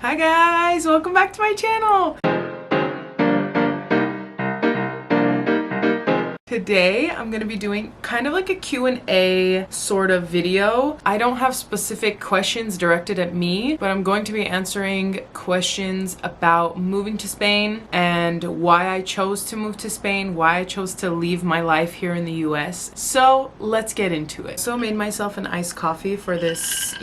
Hi guys, welcome back to my channel. Today, I'm going to be doing kind of like a Q&A sort of video. I don't have specific questions directed at me, but I'm going to be answering questions about moving to Spain and why I chose to move to Spain, why I chose to leave my life here in the US. So let's get into it. So I made myself an iced coffee for this,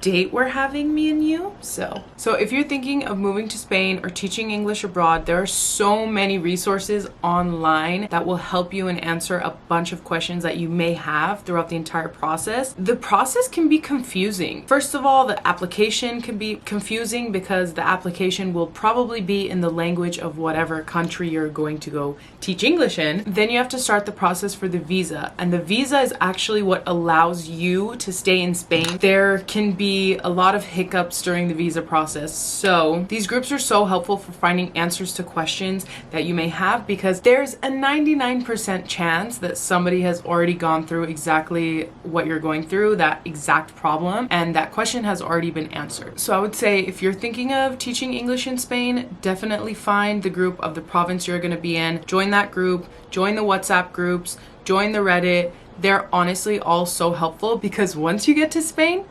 date we're having, me and you. So if you're thinking of moving to Spain or teaching English abroad, there are so many resources online that will help you and answer a bunch of questions that you may have throughout the entire process. The process can be confusing. First of all, the application can be confusing because the application will probably be in the language of whatever country you're going to go teach English in. Then you have to start the process for the visa, and the visa is actually what allows you to stay in Spain. There can be a lot of hiccups during the visa process, so these groups are so helpful for finding answers to questions that you may have, because there's a 99% chance that somebody has already gone through exactly what you're going through, that exact problem, and that question has already been answered. So I would say if you're thinking of teaching English in Spain, definitely find the group of the province you're going to be in, join that group, join the WhatsApp groups, join the Reddit. They're honestly all so helpful, because once you get to Spain,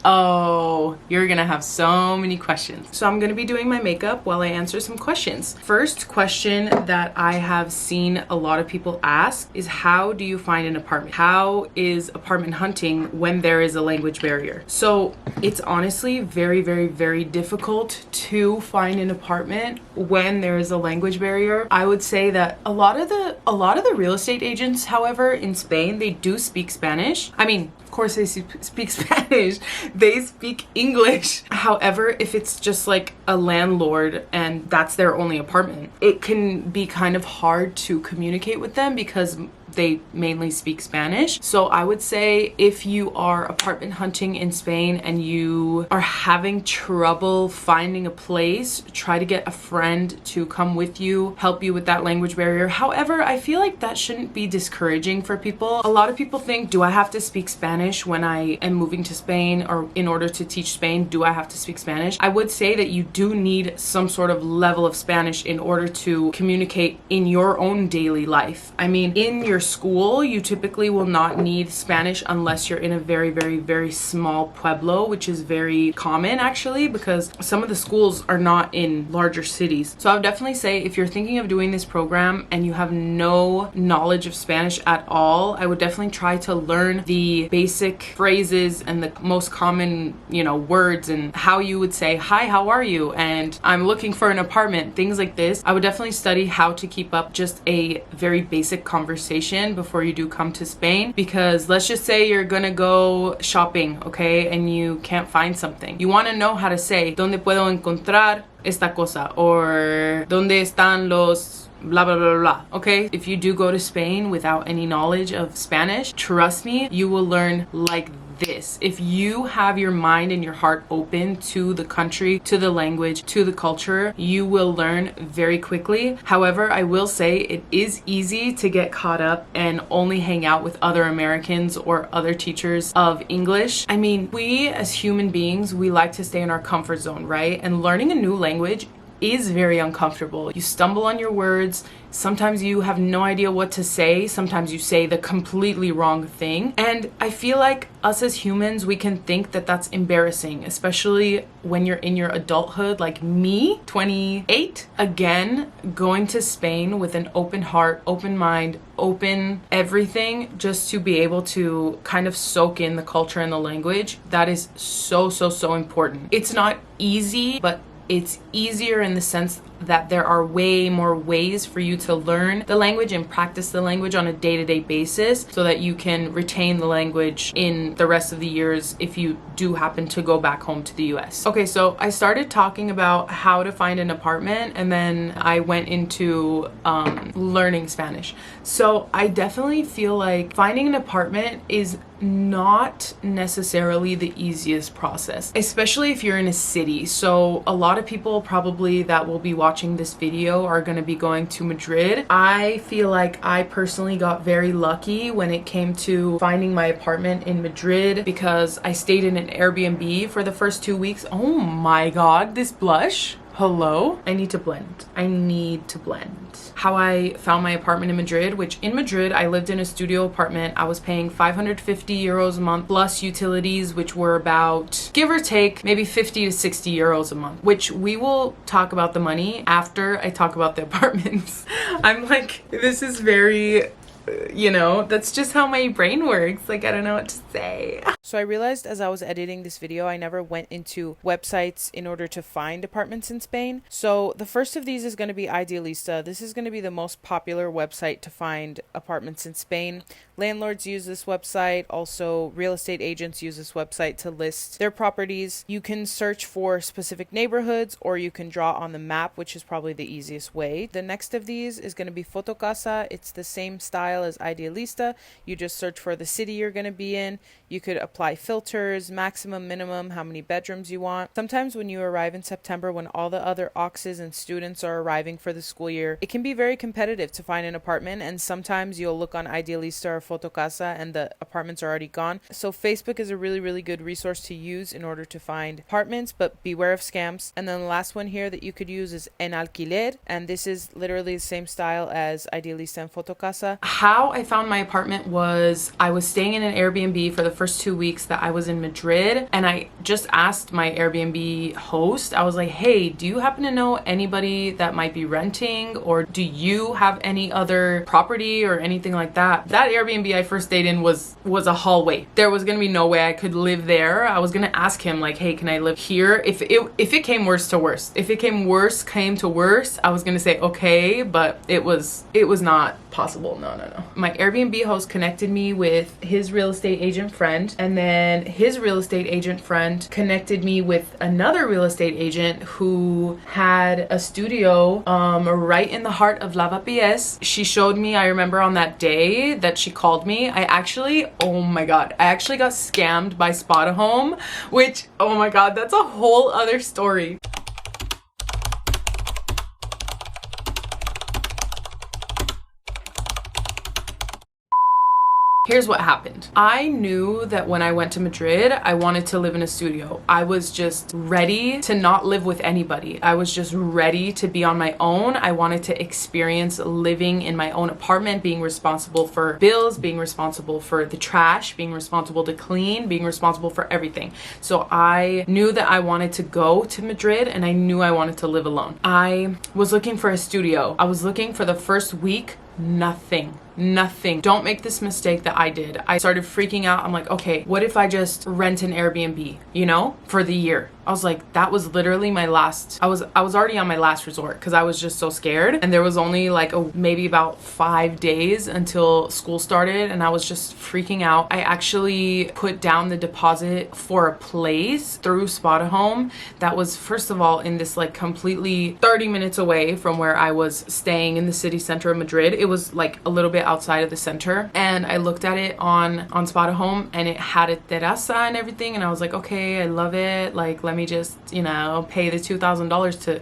oh, you're gonna have so many questions. So I'm gonna be doing my makeup while I answer some questions. First question that I have seen a lot of people ask is, how do you find an apartment? How is apartment hunting when there is a language barrier? So it's honestly very, very, very difficult to find an apartment when there is a language barrier. I would say that a lot of the real estate agents, however, in Spain, they do speak Spanish. I mean, of course they speak Spanish, they speak English. However, if it's just like a landlord and that's their only apartment, it can be kind of hard to communicate with them because they mainly speak Spanish. So I would say if you are apartment hunting in Spain and you are having trouble finding a place, try to get a friend to come with you, help you with that language barrier. However, I feel like that shouldn't be discouraging for people. A lot of people think, do I have to speak Spanish when I am moving to Spain, or in order to teach Spain, do I have to speak Spanish? I would say that you do need some sort of level of Spanish in order to communicate in your own daily life. I mean, in your school, you typically will not need Spanish unless you're in a very, very, very small pueblo, which is very common actually, because some of the schools are not in larger cities. So I would definitely say if you're thinking of doing this program and you have no knowledge of Spanish at all, I would definitely try to learn the basic phrases and the most common, words, and how you would say, hi, how are you? And I'm looking for an apartment, things like this. I would definitely study how to keep up just a very basic conversation before you do come to Spain, because let's just say you're gonna go shopping, okay, and you can't find something. You want to know how to say, ¿Dónde puedo encontrar esta cosa? Or ¿Dónde están los blah blah blah blah? Okay, if you do go to Spain without any knowledge of Spanish, trust me, you will learn like this. If you have your mind and your heart open to the country, to the language, to the culture, you will learn very quickly. However, I will say it is easy to get caught up and only hang out with other Americans or other teachers of English. I mean, we as human beings, we like to stay in our comfort zone, right? And learning a new language is very uncomfortable. You stumble on your words. Sometimes you have no idea what to say. Sometimes you say the completely wrong thing. And I feel like us as humans, we can think that that's embarrassing, especially when you're in your adulthood, like me, 28. Again, going to Spain with an open heart, open mind, open everything, just to be able to kind of soak in the culture and the language, that is so, so, so important. It's not easy, but it's easier in the sense that there are way more ways for you to learn the language and practice the language on a day-to-day basis, so that you can retain the language in the rest of the years if you do happen to go back home to the US. Okay, so I started talking about how to find an apartment, and then I went into learning Spanish. So I definitely feel like finding an apartment is not necessarily the easiest process, especially if you're in a city. So a lot of people probably that will be watching watching this video are going to be going to Madrid. I feel like I personally got very lucky when it came to finding my apartment in Madrid because I stayed in an Airbnb for the first 2 weeks. Oh my god, this blush. Hello? I need to blend. I need to blend. How I found my apartment in Madrid, which in Madrid, I lived in a studio apartment. I was paying 550 euros a month plus utilities, which were about, give or take, maybe 50 to 60 euros a month, which we will talk about the money after I talk about the apartments. I'm like, this is very, you know, that's just how my brain works. Like, I don't know what to say. So I realized as I was editing this video, I never went into websites in order to find apartments in Spain. So the first of these is going to be Idealista. This is going to be the most popular website to find apartments in Spain. Landlords use this website. Also, real estate agents use this website to list their properties. You can search for specific neighborhoods or you can draw on the map, which is probably the easiest way. The next of these is going to be Fotocasa. It's the same style as Idealista. You just search for the city you're going to be in. You could apply filters, maximum, minimum, how many bedrooms you want. Sometimes when you arrive in September, when all the other AUXs and students are arriving for the school year, it can be very competitive to find an apartment, and sometimes you'll look on Idealista or Fotocasa and the apartments are already gone. So Facebook is a really, really good resource to use in order to find apartments, but beware of scams. And then the last one here that you could use is NALCAP, and this is literally the same style as Idealista and Fotocasa. How I found my apartment was I was staying in an Airbnb for the first 2 weeks that I was in Madrid, and I just asked my Airbnb host, I was like, hey, do you happen to know anybody that might be renting, or do you have any other property or anything like that? That Airbnb I first stayed in was a hallway. There was gonna be no way I could live there. I was gonna ask him like, hey, can I live here? If it came worse to worse, came to worse, I was gonna say okay, but it was not possible. No. My Airbnb host connected me with his real estate agent friend, and then his real estate agent friend connected me with another real estate agent who had a studio right in the heart of Lavapiés. She showed me, I remember on that day that she called me, oh my god, I actually got scammed by Spotahome, which, oh my god, that's a whole other story. Here's what happened. I knew that when I went to Madrid, I wanted to live in a studio. I was just ready to not live with anybody. I was just ready to be on my own. I wanted to experience living in my own apartment, being responsible for bills, being responsible for the trash, being responsible to clean, being responsible for everything. So I knew that I wanted to go to Madrid, and I knew I wanted to live alone. I was looking for a studio. I was looking for the first week. Nothing. Don't make this mistake that I did. I started freaking out. I'm like, okay, what if I just rent an Airbnb, you know, for the year? I was like, that was literally my last, I was already on my last resort because I was just so scared. And there was only like maybe about 5 days until school started, and I was just freaking out. I actually put down the deposit for a place through Spotahome that was, first of all, in this like completely 30 minutes away from where I was staying in the city center of Madrid. It was like a little bit outside of the center, and I looked at it on Spotahome, and it had a terraza and everything, and I was like, okay, I love it. Like, let me just, you know, pay the $2,000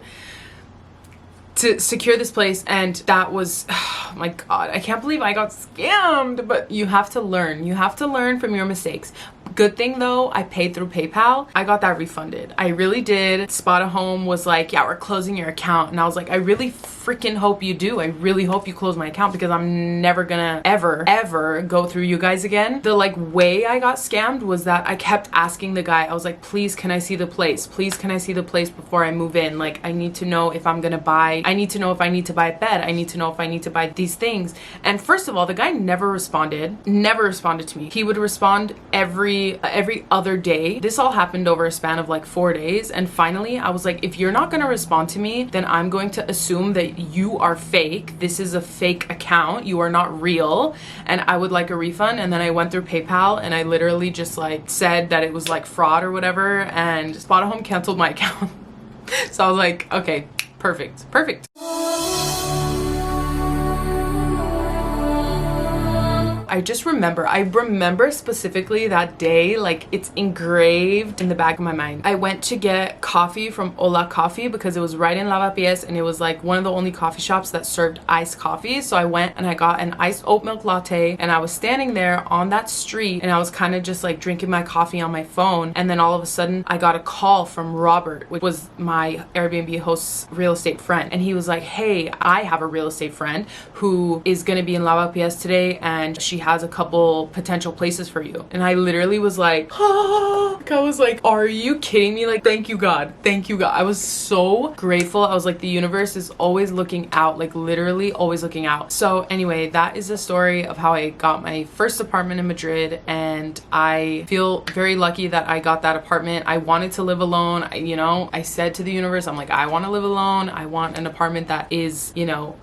to secure this place. And that was, oh my god, I can't believe I got scammed. But you have to learn from your mistakes. Good thing though, I paid through PayPal. I got that refunded. I really did. Spotahome was like, yeah, we're closing your account. And I was like, I really freaking hope you do. I really hope you close my account, because I'm never gonna ever go through you guys again. The like way I got scammed was that I kept asking the guy, I was like, please, can I see the place? Please, can I see the place before I move in? Like, I need to know if I'm gonna buy, I need to know if I need to buy a bed. I need to know if I need to buy these things. And first of all, the guy never responded to me. He would respond every other day. This all happened over a span of like 4 days. And finally, I was like, if you're not gonna respond to me, then I'm going to assume that you are fake. This is a fake account. You are not real. And I would like a refund. And then I went through PayPal, and I literally just like said that it was like fraud or whatever. And Spotahome canceled my account. So I was like, okay, perfect. I remember specifically that day, like it's engraved in the back of my mind. I went to get coffee from Hola Coffee because it was right in Lavapiés, and it was like one of the only coffee shops that served iced coffee. So I went and I got an iced oat milk latte, and I was standing there on that street, and I was kind of just like drinking my coffee on my phone, and then all of a sudden I got a call from Robert, which was my Airbnb host's real estate friend, and he was like, hey, I have a real estate friend who is gonna be in Lavapiés today, and she has a couple potential places for you. And I literally was like, I was like, are you kidding me? Like, thank you God, thank you God. I was so grateful. I was like, the universe is always looking out, like literally always looking out. So anyway, that is the story of how I got my first apartment in Madrid, and I feel very lucky that I got that apartment. I wanted to live alone. I said to the universe, I'm like, I want to live alone. I want an apartment that is,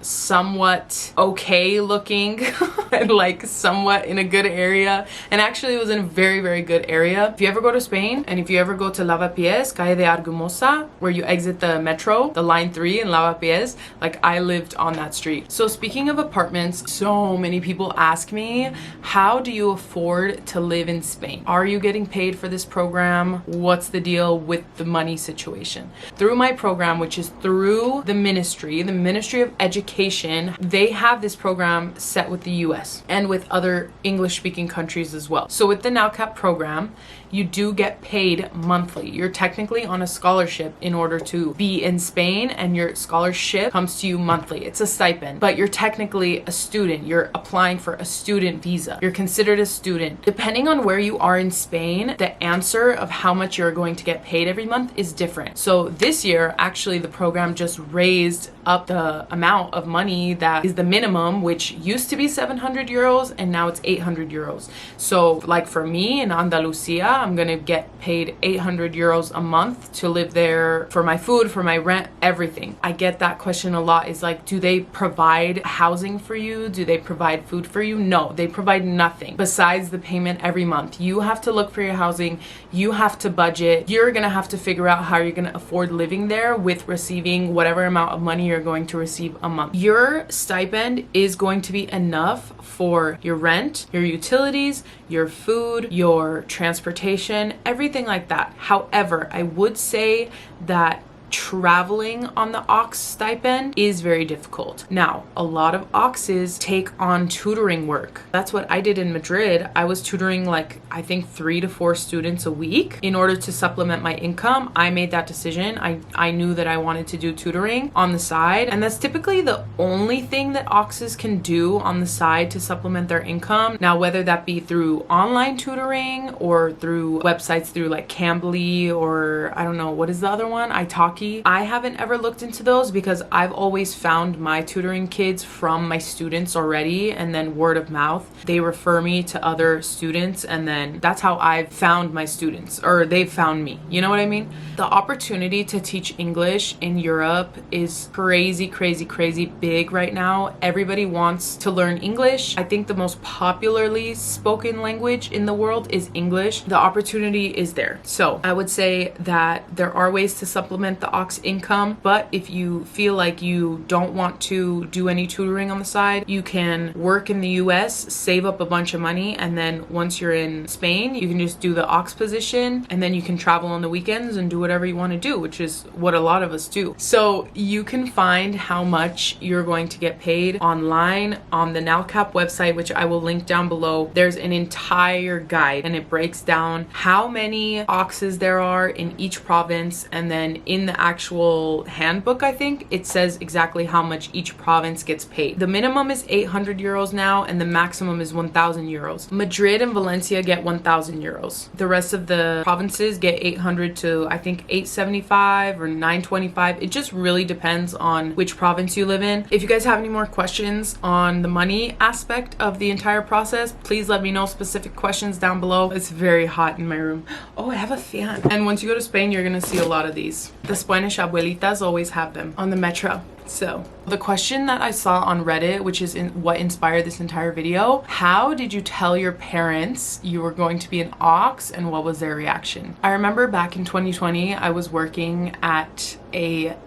somewhat okay looking and like somewhat in a good area. And actually it was in a very, very good area. If you ever go to Spain, and if you ever go to Lavapiés, Calle de Argumosa, where you exit the metro, the line 3 in Lavapiés, like I lived on that street. So speaking of apartments, so many people ask me, how do you afford to live in Spain? Are you getting paid for this program? What's the deal with the money situation? Through my program, which is through the Ministry of Education, they have this program set with the US and with other English speaking countries as well. So with the NALCAP program, you do get paid monthly. You're technically on a scholarship in order to be in Spain, and your scholarship comes to you monthly. It's a stipend, but you're technically a student. You're applying for a student visa. You're considered a student. Depending on where you are in Spain, the answer of how much you're going to get paid every month is different. So this year, actually, the program just raised up the amount of money that is the minimum, which used to be 700 euros and now it's 800 euros. So like for me in Andalusia, I'm gonna get paid 800 euros a month to live there, for my food, for my rent, everything. I get that question a lot, is like, do they provide housing for you? Do they provide food for you? No, they provide nothing besides the payment every month. You have to look for your housing, you have to budget, you're gonna have to figure out how you're gonna afford living there with receiving whatever amount of money you're going to receive a month. Your stipend is going to be enough for your rent, your utilities, your food, your transportation, everything like that. However, I would say that traveling on the AUX stipend is very difficult. Now, a lot of AUXes take on tutoring work. That's what I did in Madrid. I was tutoring like, I think 3 to 4 students a week in order to supplement my income. I made that decision. I knew that I wanted to do tutoring on the side, and that's typically the only thing that AUXes can do on the side to supplement their income. Now, whether that be through online tutoring or through websites through like Cambly, or I don't know, what is the other one? Italki. I haven't ever looked into those because I've always found my tutoring kids from my students already, and then word of mouth. They refer me to other students, and then that's how I've found my students, or they've found me. You know what I mean? The opportunity to teach English in Europe is crazy, crazy, crazy big right now. Everybody wants to learn English. I think the most popularly spoken language in the world is English. The opportunity is there. So I would say that there are ways to supplement the AUX income, but if you feel like you don't want to do any tutoring on the side, you can work in the US, save up a bunch of money, and then once you're in Spain, you can just do the AUX position, and then you can travel on the weekends and do whatever you want to do, which is what a lot of us do. So you can find how much you're going to get paid online on the NALCAP website, which I will link down below. There's an entire guide, and it breaks down how many AUXes there are in each province, and then in the actual handbook, I think it says exactly how much each province gets paid. The minimum is 800 euros now, and the maximum is 1,000 euros. Madrid and Valencia get 1,000 euros. The rest of the provinces get 800 to I think 875 or 925. It just really depends on which province you live in. If you guys have any more questions on the money aspect of the entire process, please let me know specific questions down below. It's very hot in my room. Oh, I have a fan. And once you go to Spain, you're gonna see a lot of these. The Spanish abuelitas always have them on the metro. So the question that I saw on Reddit, which is what inspired this entire video, how did you tell your parents you were going to be an aux and what was their reaction? I remember back in 2020, I was working at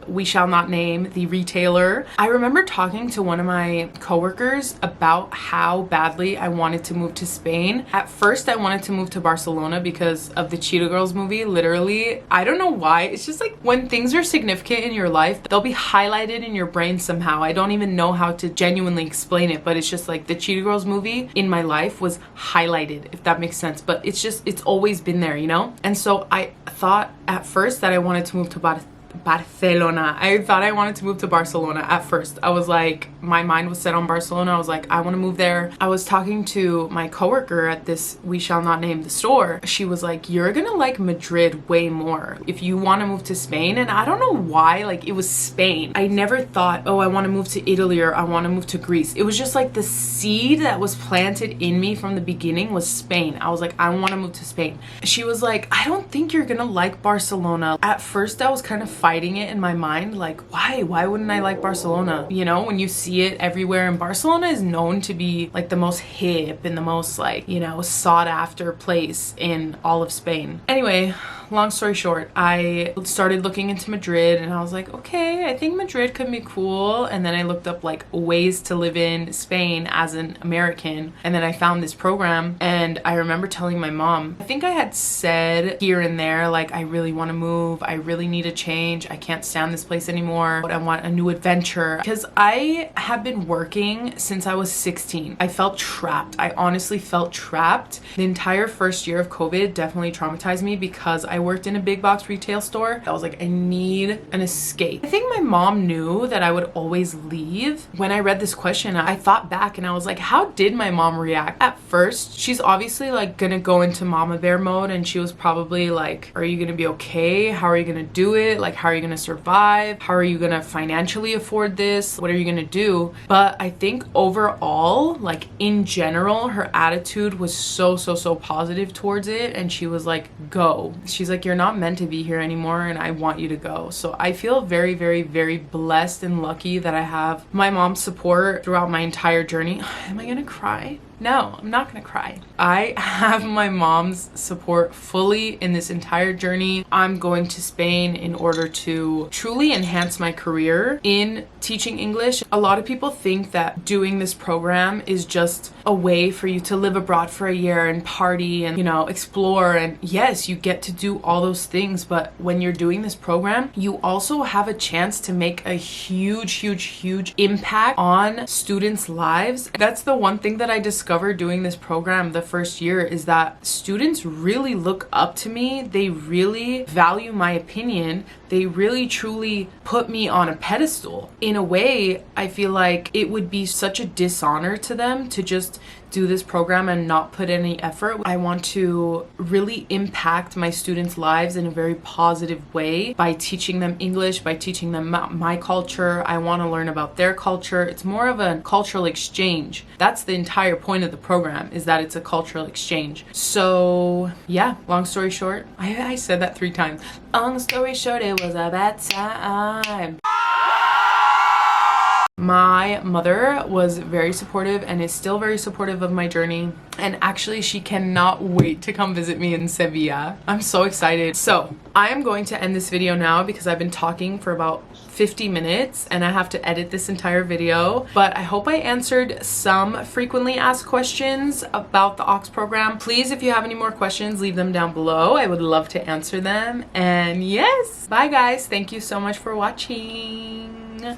we shall not name the retailer. I remember talking to one of my coworkers about how badly I wanted to move to Spain. At first, I wanted to move to Barcelona because of the Cheetah Girls movie. Literally, I don't know why. It's just like when things are significant in your life, they'll be highlighted in your brain somehow. I don't even know how to genuinely explain it, but it's just like the Cheetah Girls movie in my life was highlighted, if that makes sense. But it's always been there, you know? And so I thought at first that I wanted to move to Barcelona. I thought I wanted to move to Barcelona at first. I was like, my mind was set on Barcelona. I was like, I want to move there. I was talking to my coworker at this, we shall not name the store. She was like, you're gonna like Madrid way more if you want to move to Spain. And I don't know why, like it was Spain. I never thought, oh, I want to move to Italy or I want to move to Greece. It was just like the seed that was planted in me from the beginning was Spain. I was like, I want to move to Spain. She was like, I don't think you're gonna like Barcelona. At first I was kind of fighting it in my mind, like why wouldn't I like Barcelona? You know, when you see it everywhere, and Barcelona is known to be like the most hip and the most like, you know, sought after place in all of Spain. Anyway, long story short, I started looking into Madrid and I was like, okay, I think Madrid could be cool. And then I looked up like ways to live in Spain as an American, and then I found this program. And I remember telling my mom, I think I had said here and there, like, I really want to move, I really need a change, I can't stand this place anymore, I want a new adventure. Because I have been working since I was 16. I felt trapped. I honestly felt trapped. The entire first year of COVID definitely traumatized me because I worked in a big box retail store. I was like, I need an escape. I think my mom knew that I would always leave. When I read this question, I thought back and I was like, how did my mom react? At first, she's obviously like gonna go into mama bear mode, and she was probably like, are you gonna be okay? How are you gonna do it? Like, how are you gonna survive? How are you gonna financially afford this? What are you gonna do? But I think overall, like in general, her attitude was so positive towards it, and she was like, go. She's like, you're not meant to be here anymore and I want you to go. So I feel very blessed and lucky that I have my mom's support throughout my entire journey. Am I gonna cry? No, I'm not gonna cry. I have my mom's support fully in this entire journey. I'm going to Spain in order to truly enhance my career in teaching English. A lot of people think that doing this program is just a way for you to live abroad for a year and party and, you know, explore. And yes, you get to do all those things, but when you're doing this program, you also have a chance to make a huge impact on students' lives. That's the one thing that I discovered doing this program the first year, is that students really look up to me. They really value my opinion. They really truly put me on a pedestal. In a way, I feel like it would be such a dishonor to them to just do this program and not put any effort. I want to really impact my students' lives in a very positive way by teaching them English, by teaching them my culture. I want to learn about their culture. It's more of a cultural exchange. That's the entire point of the program, is that it's a cultural exchange. So yeah, long story short, I said that 3 times. Long story short, it was a bad time. My mother was very supportive and is still very supportive of my journey. And actually, she cannot wait to come visit me in Sevilla. I'm so excited. So I am going to end this video now because I've been talking for about 50 minutes and I have to edit this entire video. But I hope I answered some frequently asked questions about the AUX program. Please, if you have any more questions, leave them down below. I would love to answer them. And yes, bye guys. Thank you so much for watching.